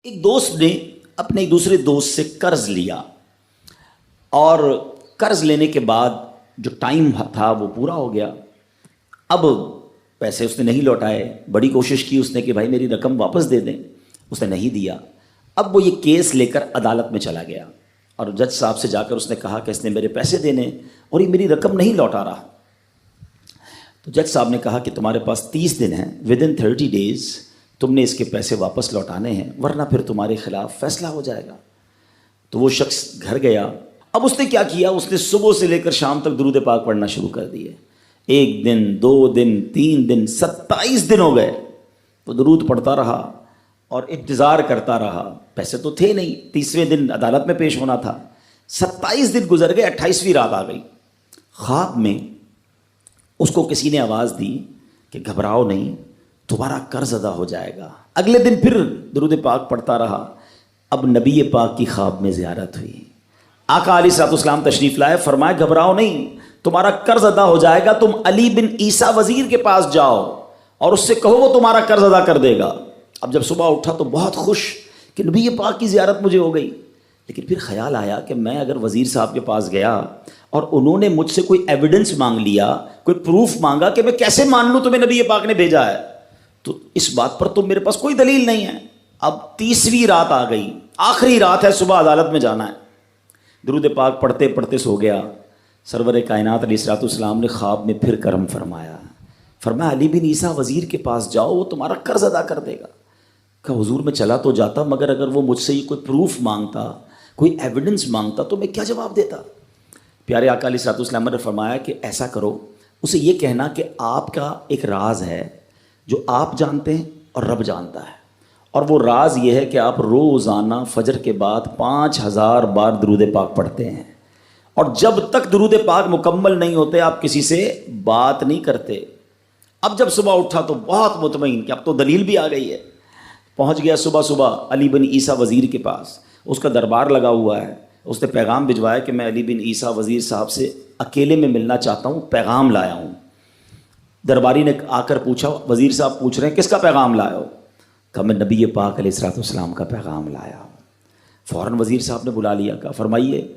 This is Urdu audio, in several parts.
ایک دوست نے اپنے ایک دوسرے دوست سے قرض لیا اور قرض لینے کے بعد جو ٹائم تھا وہ پورا ہو گیا. اب پیسے اس نے نہیں لوٹائے. بڑی کوشش کی اس نے کہ بھائی میری رقم واپس دے دیں, اس نے نہیں دیا. اب وہ یہ کیس لے کر عدالت میں چلا گیا اور جج صاحب سے جا کر اس نے کہا کہ اس نے میرے پیسے دینے اور یہ میری رقم نہیں لوٹا رہا. تو جج صاحب نے کہا کہ تمہارے پاس 30 دن ہیں, ودن 30 days تم نے اس کے پیسے واپس لوٹانے ہیں ورنہ پھر تمہارے خلاف فیصلہ ہو جائے گا. تو وہ شخص گھر گیا. اب اس نے کیا کیا, اس نے صبح سے لے کر شام تک درود پاک پڑھنا شروع کر دیے. 1 دن 2 دن 3 دن 27 دن ہو گئے. وہ درود پڑھتا رہا اور انتظار کرتا رہا. پیسے تو تھے نہیں, 30ویں دن عدالت میں پیش ہونا تھا. 27 دن گزر گئے, 28ویں رات آ گئی. خواب میں اس کو کسی نے آواز دی کہ گھبراؤ نہیں, تمہارا قرض ادا ہو جائے گا. اگلے دن پھر درود پاک پڑھتا رہا. اب نبی پاک کی خواب میں زیارت ہوئی. آقا علیہ الصلوۃ والسلام تشریف لائے, فرمایا گھبراؤ نہیں, تمہارا قرض ادا ہو جائے گا. تم علی بن عیسیٰ وزیر کے پاس جاؤ اور اس سے کہو وہ تمہارا قرض ادا کر دے گا. اب جب صبح اٹھا تو بہت خوش کہ نبی پاک کی زیارت مجھے ہو گئی. لیکن پھر خیال آیا کہ میں اگر وزیر صاحب کے پاس گیا اور انہوں نے مجھ سے کوئی ایویڈنس مانگ لیا, کوئی پروف مانگا, کہ میں کیسے مان لوں تمہیں نبی پاک نے بھیجا ہے, تو اس بات پر تو میرے پاس کوئی دلیل نہیں ہے. اب 30ویں رات آ گئی, آخری رات ہے, صبح عدالت میں جانا ہے. درود پاک پڑھتے پڑھتے سو گیا. سرور کائنات علیہ الصلوۃ والسلام نے خواب میں پھر کرم فرمایا. فرمایا علی بن عیسیٰ وزیر کے پاس جاؤ, وہ تمہارا قرض ادا کر دے گا. کہ حضور میں چلا تو جاتا, مگر اگر وہ مجھ سے یہ کوئی پروف مانگتا, کوئی ایویڈنس مانگتا تو میں کیا جواب دیتا. پیارے آقا علیہ الصلوۃ والسلام نے فرمایا کہ ایسا کرو, اسے یہ کہنا کہ آپ کا ایک راز ہے جو آپ جانتے ہیں اور رب جانتا ہے, اور وہ راز یہ ہے کہ آپ روزانہ فجر کے بعد 5000 بار درود پاک پڑھتے ہیں, اور جب تک درود پاک مکمل نہیں ہوتے آپ کسی سے بات نہیں کرتے. اب جب صبح اٹھا تو بہت مطمئن کہ اب تو دلیل بھی آ گئی ہے. پہنچ گیا صبح علی بن عیسیٰ وزیر کے پاس. اس کا دربار لگا ہوا ہے. اس نے پیغام بھجوایا کہ میں علی بن عیسیٰ وزیر صاحب سے اکیلے میں ملنا چاہتا ہوں, پیغام لایا ہوں. درباری نے آ کر پوچھا, وزیر صاحب پوچھ رہے ہیں کس کا پیغام لایا ہو؟ کہا میں نبی پاک علیہ الصلوۃ والسلام کا پیغام لایا ہوں. فوراً وزیر صاحب نے بلا لیا. کہا فرمائیے.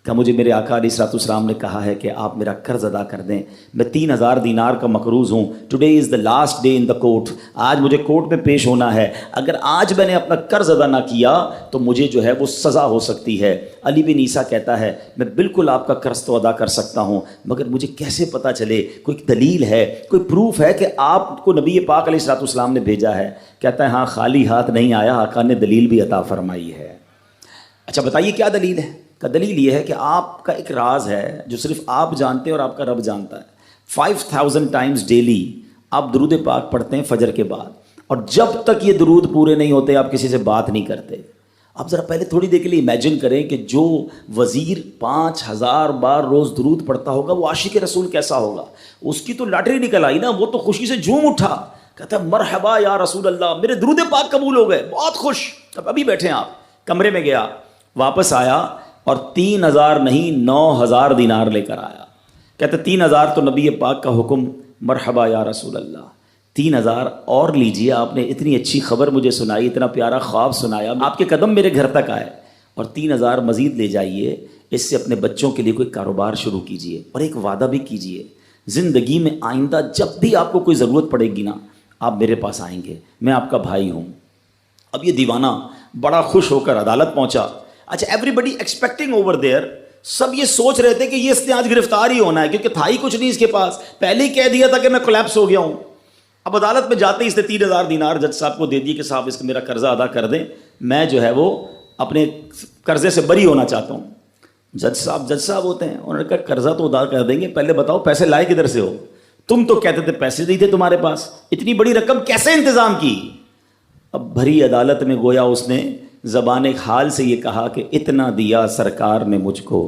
کہ مجھے میرے آقا علیہ الصلوۃ والسلام نے کہا ہے کہ آپ میرا قرض ادا کر دیں. میں 3000 دینار کا مقروض ہوں. Today is the last day in the court. آج مجھے کورٹ میں پیش ہونا ہے. اگر آج میں نے اپنا قرض ادا نہ کیا تو مجھے جو ہے وہ سزا ہو سکتی ہے. علی بن عیسیٰ کہتا ہے میں بالکل آپ کا قرض تو ادا کر سکتا ہوں, مگر مجھے کیسے پتہ چلے, کوئی دلیل ہے, کوئی پروف ہے کہ آپ کو نبی پاک علیہ الصلوۃ والسلام نے بھیجا ہے؟ کہتا ہے ہاں, خالی ہاتھ نہیں آیا, آقا نے دلیل بھی عطا فرمائی ہے. اچھا بتائیے کیا دلیل ہے؟ کا دلیل یہ ہے کہ آپ کا ایک راز ہے جو صرف آپ جانتے ہیں اور آپ کا رب جانتا ہے. 5000 ٹائمز ڈیلی آپ درود پاک پڑھتے ہیں فجر کے بعد, اور جب تک یہ درود پورے نہیں ہوتے آپ کسی سے بات نہیں کرتے. آپ ذرا پہلے تھوڑی دیر کے لیے امیجن کریں کہ جو وزیر 5000 بار روز درود پڑھتا ہوگا وہ عاشق رسول کیسا ہوگا. اس کی تو لاٹری نکل آئی نا, وہ تو خوشی سے جھوم اٹھا, کہتا مرحبا یا رسول اللہ, میرے درود پاک قبول ہو گئے, بہت خوش. اب ابھی بیٹھے ہیں آپ, کمرے میں گیا, واپس آیا اور 3000 نہیں 9000 دینار لے کر آیا. کہتے 3000 تو نبی پاک کا حکم, مرحبا یا رسول اللہ, 3000 اور لیجئے, آپ نے اتنی اچھی خبر مجھے سنائی, اتنا پیارا خواب سنایا, آپ کے قدم میرے گھر تک آئے, اور 3000 مزید لے جائیے, اس سے اپنے بچوں کے لیے کوئی کاروبار شروع کیجئے, اور ایک وعدہ بھی کیجئے, زندگی میں آئندہ جب بھی آپ کو کوئی ضرورت پڑے گی نا آپ میرے پاس آئیں گے, میں آپ کا بھائی ہوں. اب یہ دیوانہ بڑا خوش ہو کر عدالت پہنچا. اچھا everybody expecting over there, سب یہ سوچ رہے تھے کہ یہ اس نے آج گرفتار ہی ہونا ہے, کیونکہ تھا ہی کچھ نہیں اس کے پاس, پہلے ہی کہہ دیا تھا کہ میں کولیپس ہو گیا ہوں. اب عدالت میں جاتے ہی اس نے 3000 دینار جج صاحب کو دے دیے کہ صاحب اس کا میرا قرضہ ادا کر دیں, میں جو ہے وہ اپنے قرضے سے بری ہونا چاہتا ہوں. جج صاحب ہوتے ہیں, انہوں نے کہا قرضہ تو ادا کر دیں گے, پہلے بتاؤ پیسے لائے کدھر سے ہو؟ تم تو کہتے تھے پیسے نہیں تھے تمہارے پاس, اتنی بڑی رقم کیسے انتظام کی؟ اب بھری عدالت میں گویا اس نے زبان حال سے یہ کہا کہ اتنا دیا سرکار نے مجھ کو،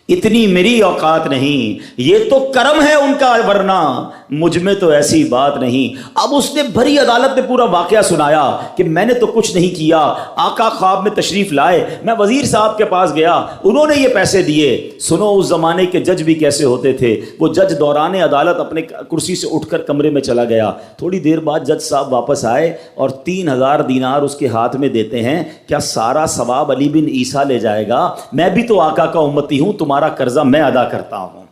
اتنی میری اوقات نہیں، یہ تو کرم ہے ان کا ورنہ مجھ میں تو ایسی بات نہیں۔ اب اس نے بھری عدالت میں پورا واقعہ سنایا کہ میں نے تو کچھ نہیں کیا، آقا خواب میں تشریف لائے، میں وزیر صاحب کے پاس گیا، انہوں نے یہ پیسے دیے۔ سنو اس زمانے کے جج بھی کیسے ہوتے تھے، وہ جج دوران عدالت اپنے کرسی سے اٹھ کر کمرے میں چلا گیا، تھوڑی دیر بعد جج صاحب واپس آئے اور 3000 دینار اس کے ہاتھ میں دیتے ہیں، کیا سارا ثواب علی بن عیسیٰ لے جائے گا؟ میں بھی تو آقا کا امتی ہوں، تمہارا قرضہ میں ادا کرتا ہوں۔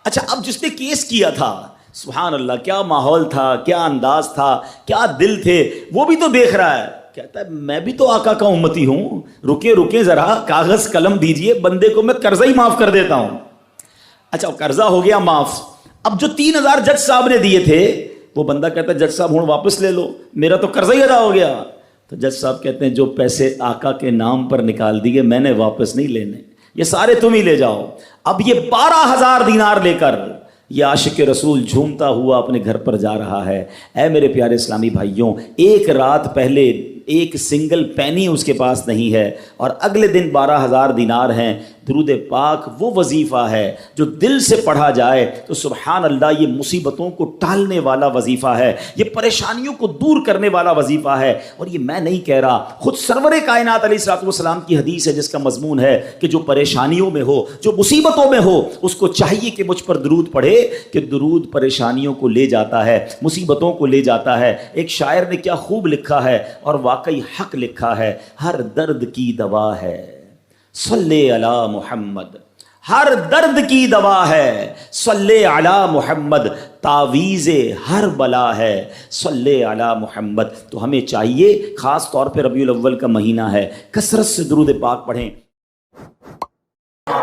اچھا اب جس نے کیس کیا تھا، سبحان اللہ، کیا ماحول تھا، کیا انداز تھا، کیا دل تھے، وہ بھی تو دیکھ رہا ہے، کہتا ہے میں بھی تو آقا کا امتی ہوں، رکے ذرا، کاغذ قلم دیجئے، بندے کو میں قرضہ ہی معاف کر دیتا ہوں۔ اچھا قرضہ ہو گیا معاف، اب جو 3000 جج صاحب نے دیے تھے، وہ بندہ کہتا ہے جج صاحب ہوں واپس لے لو، میرا تو قرضہ ہی ادا ہو گیا۔ تو جج صاحب کہتے ہیں جو پیسے آقا کے نام پر نکال دیے میں نے واپس نہیں لینے، یہ سارے تم ہی لے جاؤ۔ اب یہ 12000 دینار لے کر یہ عاشق رسول جھومتا ہوا اپنے گھر پر جا رہا ہے۔ اے میرے پیارے اسلامی بھائیوں، ایک رات پہلے ایک سنگل پینی اس کے پاس نہیں ہے، اور اگلے دن 12000 دینار ہیں۔ درود پاک وہ وظیفہ ہے جو دل سے پڑھا جائے تو سبحان اللہ یہ مصیبتوں کو ٹالنے والا وظیفہ ہے، یہ پریشانیوں کو دور کرنے والا وظیفہ ہے۔ اور یہ میں نہیں کہہ رہا، خود سرور کائنات علیہ الصلوۃ والسلام کی حدیث ہے جس کا مضمون ہے کہ جو پریشانیوں میں ہو، جو مصیبتوں میں ہو، اس کو چاہیے کہ مجھ پر درود پڑھے، کہ درود پریشانیوں کو لے جاتا ہے، مصیبتوں کو لے جاتا ہے۔ ایک شاعر نے کیا خوب لکھا ہے، اور واقعی حق لکھا ہے، ہر درد کی دوا ہے صلی علی محمد، ہر درد کی دوا ہے صلی علی محمد، تعویذ ہر بلا ہے صلی علی محمد۔ تو ہمیں چاہیے، خاص طور پہ ربیع الاول کا مہینہ ہے، کثرت سے درود پاک پڑھیں۔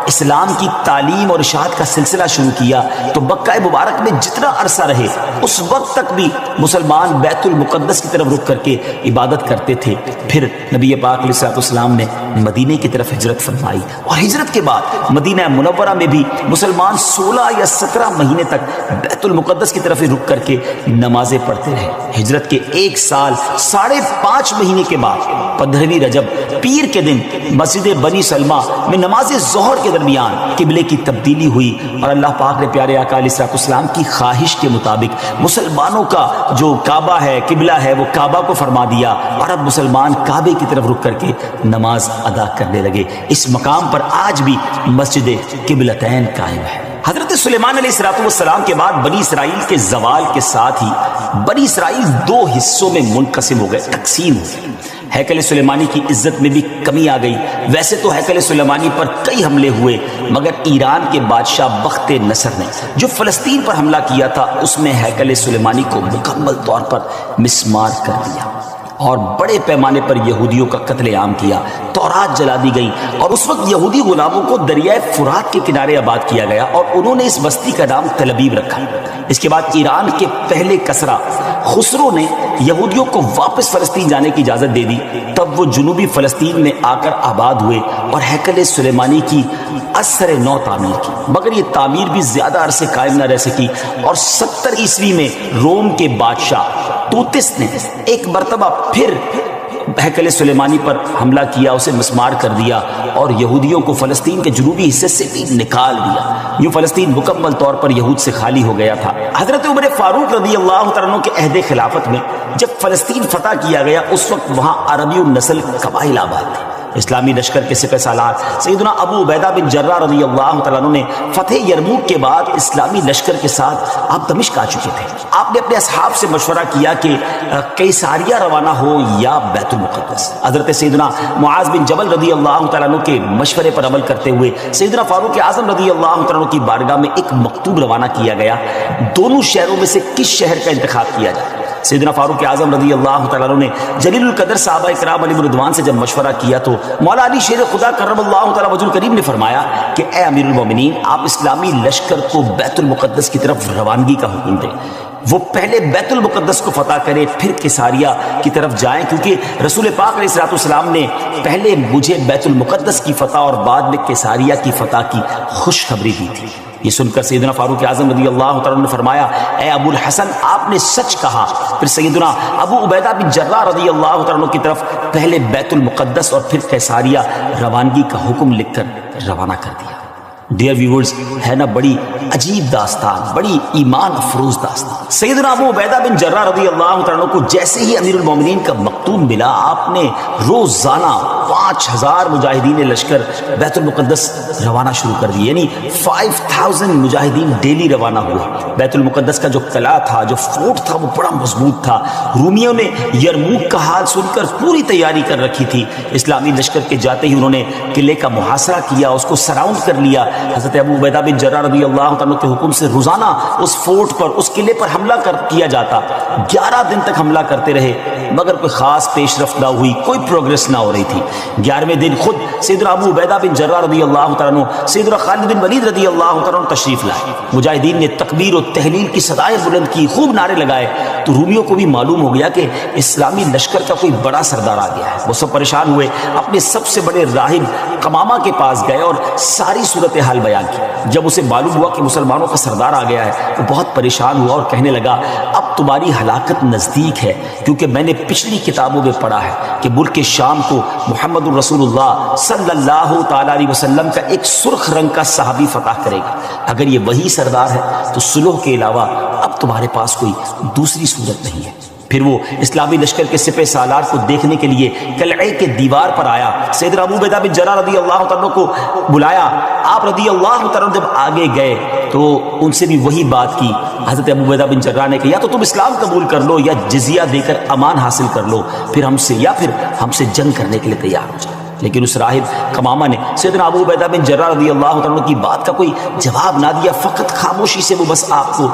اسلام کی تعلیم اور اشاعت کا سلسلہ شروع کیا تو مکہ مبارک میں جتنا عرصہ رہے اس وقت تک بھی مسلمان بیت المقدس کی طرف رخ کر کے عبادت کرتے تھے۔ پھر نبی پاک علیہ الصلوۃ والسلام نے مدینے کی طرف ہجرت فرمائی، اور ہجرت کے بعد مدینہ منورہ میں بھی مسلمان 16 یا 17 مہینے تک بیت المقدس کی طرف رخ کر کے نمازیں پڑھتے رہے۔ ہجرت کے 1 سال 5.5 مہینے کے بعد 15ویں رجب پیر کے دن مسجد بنی سلمہ میں نماز ظہر کے درمیان قبلے کی تبدیلی ہوئی، اور اللہ پاک نے پیارے آقا علیہ الصلوۃ والسلام کی خواہش کے مطابق مسلمانوں کا جو کعبہ ہے، قبلہ ہے، وہ کعبہ کو فرما دیا، اور اب مسلمان کعبے کی طرف رخ کر کے نماز ادا کرنے لگے۔ اس مقام پر آج بھی مسجد قبلتین قائم ہے۔ حضرت سلیمان علیہ السلام کے بعد بنی اسرائیل کے زوال کے ساتھ ہی بنی اسرائیل 2 حصوں میں منقسم ہو گئے، تقسیم ہو گئے۔ ہیکل سلیمانی کی عزت میں بھی کمی آ گئی۔ ویسے تو ہیکل سلیمانی پر کئی حملے ہوئے، مگر ایران کے بادشاہ بخت نصر نے جو فلسطین پر حملہ کیا تھا اس میں ہیکل سلیمانی کو مکمل طور پر مسمار کر دیا، اور بڑے پیمانے پر یہودیوں کا قتل عام کیا، تورات جلا دی گئی، اور اس وقت یہودی غلاموں کو دریائے فرات کے کنارے آباد کیا گیا، اور انہوں نے اس بستی کا نام تل ابیب رکھا۔ اس کے بعد ایران کے پہلے کسرا خسرو نے یہودیوں کو واپس فلسطین جانے کی اجازت دے دی، تب وہ جنوبی فلسطین میں آ کر آباد ہوئے اور ہیکل سلیمانی کی اثر نو تعمیر کی، مگر یہ تعمیر بھی زیادہ عرصے قائم نہ رہ سکی، اور 70 عیسوی میں روم کے بادشاہ توتس نے ایک مرتبہ پھر ہیکل سلیمانی پر حملہ کیا، اسے مسمار کر دیا، اور یہودیوں کو فلسطین کے جنوبی حصے سے بھی نکال دیا۔ یوں فلسطین مکمل طور پر یہود سے خالی ہو گیا تھا۔ حضرت عمر فاروق رضی اللہ تعالیٰ عنہ کے عہد خلافت میں جب فلسطین فتح کیا گیا، اس وقت وہاں عربی النسل قبائل آباد تھے۔ اسلامی لشکر کے سپہ سالار سیدنا ابو عبیدہ بن جراح رضی اللہ تعالیٰ عنہ نے فتح یرموک کے بعد اسلامی لشکر کے ساتھ آپ دمشق آ چکے تھے۔ آپ نے اپنے اصحاب سے مشورہ کیا کہ قیصاریہ روانہ ہو یا بیت المقدس۔ حضرت سیدنا معاذ بن جبل رضی اللہ تعالیٰ عنہ کے مشورے پر عمل کرتے ہوئے سیدنا فاروق اعظم رضی اللہ تعالیٰ عنہ کی بارگاہ میں ایک مکتوب روانہ کیا گیا، دونوں شہروں میں سے کس شہر کا انتخاب کیا جائے۔ سیدنا فاروق اعظم رضی اللہ تعالیٰ عنہ نے جلیل القدر صحابہ کرام علیہ رضوان سے جب مشورہ کیا تو مولا علی شیر خدا کرم اللہ تعالیٰ وجہ الکریم نے فرمایا کہ اے امیر المومنین، آپ اسلامی لشکر کو بیت المقدس کی طرف روانگی کا حکم دیں، وہ پہلے بیت المقدس کو فتح کرے پھر قیصاریہ کی طرف جائیں، کیونکہ رسول پاک علیہ السلام نے پہلے مجھے بیت المقدس کی فتح اور بعد میں قیصاریہ کی فتح کی خوشخبری دی تھی۔ یہ سن کر سیدنا فاروق اعظم رضی اللہ تعالیٰ نے فرمایا اے ابو الحسن آپ نے سچ کہا. پھر سیدنا ابو عبیدہ بن جراح رضی اللہ تعالیٰ کی طرف پہلے بیت المقدس اور پھر قیصاریہ روانگی کا حکم لکھ کر روانہ کر دیا. ڈیئر ویورز، ہے نا بڑی عجیب داستان، بڑی ایمان افروز داستان. سیدنا ابو عبیدہ بن جراح رضی اللہ تعالیٰ کو جیسے ہی امیر المومنین کا مکتوب ملا، آپ نے روزانہ 5000 مجاہدین لشکر بیت المقدس روانہ شروع کر دی. یعنی 5000 مجاہدین ڈیلی روانہ ہوئے. بیت المقدس کا جو قلعہ تھا، جو فورٹ تھا، وہ بڑا مضبوط تھا. رومیوں نے یرموک کا حال سن کر پوری تیاری کر رکھی تھی. اسلامی لشکر کے جاتے ہی انہوں نے قلعے کا محاصرہ کیا، اس کو سراؤنڈ کر لیا. حضرت ابو عبیدہ بن جراح رضی اللہ تعالیٰ کے حکم سے روزانہ اس فورٹ پر، اس قلعے پر حملہ کیا جاتا. 11 دن تک حملہ کرتے رہے مگر کوئی خاص پیش رفت نہ ہوئی، کوئی پروگرس نہ ہو رہی تھی. 11ویں دن خود سیدنا ابو عبیدہ بن جراح رضی اللہ تعالیٰ سیدنا خالد بن ولید رضی اللہ تعالیٰ تشریف لائے. مجاہدین نے تکبیر و تحلیل کی صدائیں بلند کی، خوب نعرے لگائے. تو رومیوں کو بھی معلوم ہو گیا کہ اسلامی لشکر کا کوئی بڑا سردار آ گیا ہے. وہ سب پریشان ہوئے، اپنے سب سے بڑے راہب قمامہ کے پاس گئے اور ساری صورتحال بیان کی. جب اسے معلوم ہوا کہ مسلمانوں کا سردار آ گیا ہے، وہ بہت پریشان ہوا اور کہنے لگا اب تمہاری ہلاکت نزدیک ہے، کیونکہ میں نے پچھلی کتابوں میں پڑھا ہے کہ ملک شام کو محمد الرسول اللہ صلی اللہ تعالی علیہ وسلم کا ایک سرخ رنگ کا صحابی فتح کرے گا. اگر یہ وہی سردار ہے تو صلح کے علاوہ اب تمہارے پاس کوئی دوسری صورت نہیں ہے. پھر وہ اسلامی لشکر کے سپہ سالار کو دیکھنے کے لیے قلعے کے دیوار پر آیا. سیدنا ابو عبیدہ بن جراح رضی اللہ تعالیٰ کو بلایا. آپ رضی اللہ تعالیٰ جب آگے گئے تو ان سے بھی وہی بات کی. حضرت ابو عبیدہ بن جراح نے کہا یا تو تم اسلام قبول کر لو یا جزیہ دے کر امان حاصل کر لو، پھر ہم سے جنگ کرنے کے لیے تیار ہو جائے. لیکن اس راہب قمامہ نے سیدنا ابو عبیدہ بن جراح رضی اللہ تعالیٰ کی بات کا کوئی جواب نہ دیا. فقط خاموشی سے وہ بس آپ کو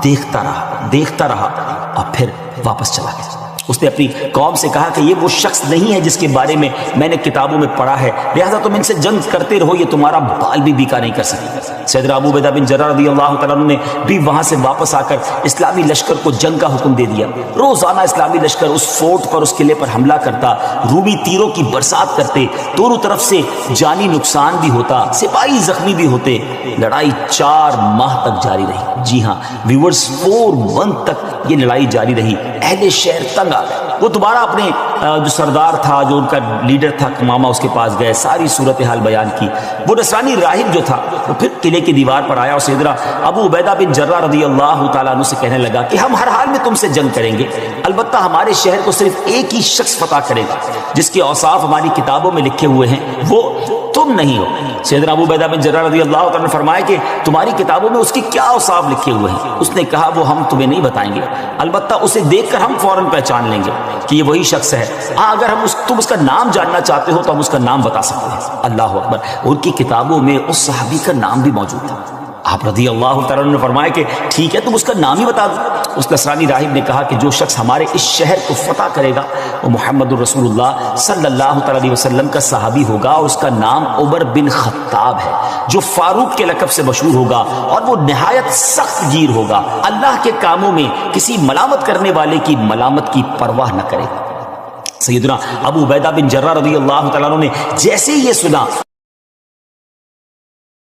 دیکھتا رہا اور پھر واپس چلا گیا. اس نے اپنی قوم سے کہا کہ یہ وہ شخص نہیں ہے جس کے بارے میں نے کتابوں میں پڑھا ہے، لہذا تم ان سے جنگ کرتے رہو، یہ تمہارا بال بھی بیکا نہیں کر سکتے. سیدنا ابو عبیدہ بن جراح رضی اللہ تعالیٰ نے بھی وہاں سے واپس آ کر اسلامی لشکر کو جنگ کا حکم دے دیا. روزانہ اسلامی لشکر اس فورٹ پر، اس قلعے پر حملہ کرتا. رومی تیروں کی برسات کرتے، دونوں طرف سے جانی نقصان بھی ہوتا، سپاہی زخمی بھی ہوتے. لڑائی 4 ماہ تک جاری رہی. جی ہاں ویورز، 4 منتھ تک یہ لڑائی جاری رہی. اہل شہر تنگ آ گئے. وہ دوبارہ اپنے جو سردار تھا، جو ان کا لیڈر تھا قمامہ، اس کے پاس گئے، ساری صورتحال بیان کی. وہ نصرانی راہب جو تھا وہ پھر قلعے کی دیوار پر آیا اور سیدنا ابو عبیدہ بن جراح رضی اللہ تعالیٰ عنہ سے کہنے لگا کہ ہم ہر حال میں تم سے جنگ کریں گے، البتہ ہمارے شہر کو صرف ایک ہی شخص فتح کرے گا جس کے اوصاف ہماری کتابوں میں لکھے ہوئے ہیں، وہ تم نہیں ہو. سیدنا ابو عبیدہ بن جراح رضی اللہ تعالیٰ نے فرمایا کہ تمہاری کتابوں میں اس کی کیا اوصاف لکھے ہوئے ہیں؟ اس نے کہا وہ ہم تمہیں نہیں بتائیں گے، البتہ اسے دیکھ کر ہم فوراً پہچان لیں گے کہ یہ وہی شخص ہے. ہاں اگر تم اس کا نام جاننا چاہتے ہو تو ہم اس کا نام بتا سکتے ہیں. اللہ اکبر! ان کی کتابوں میں اس صحابی کا نام بھی موجود تھا. آپ رضی اللہ تعالیٰ نے فرمایا کہ ٹھیک ہے تم اس کا نام ہی بتا دو. اس نصرانی راہب نے کہا کہ جو شخص ہمارے اس شہر کو فتح کرے گا وہ محمد الرسول اللہ صلی اللہ تعالیٰ علیہ وسلم کا صحابی ہوگا، اور اس کا نام عمر بن خطاب ہے جو فاروق کے لقب سے مشہور ہوگا، اور وہ نہایت سخت گیر ہوگا، اللہ کے کاموں میں کسی ملامت کرنے والے کی ملامت کی پرواہ نہ کرے. سیدنا ابو عبیدہ بن جراح رضی اللہ تعالیٰ نے جیسے ہی یہ سنا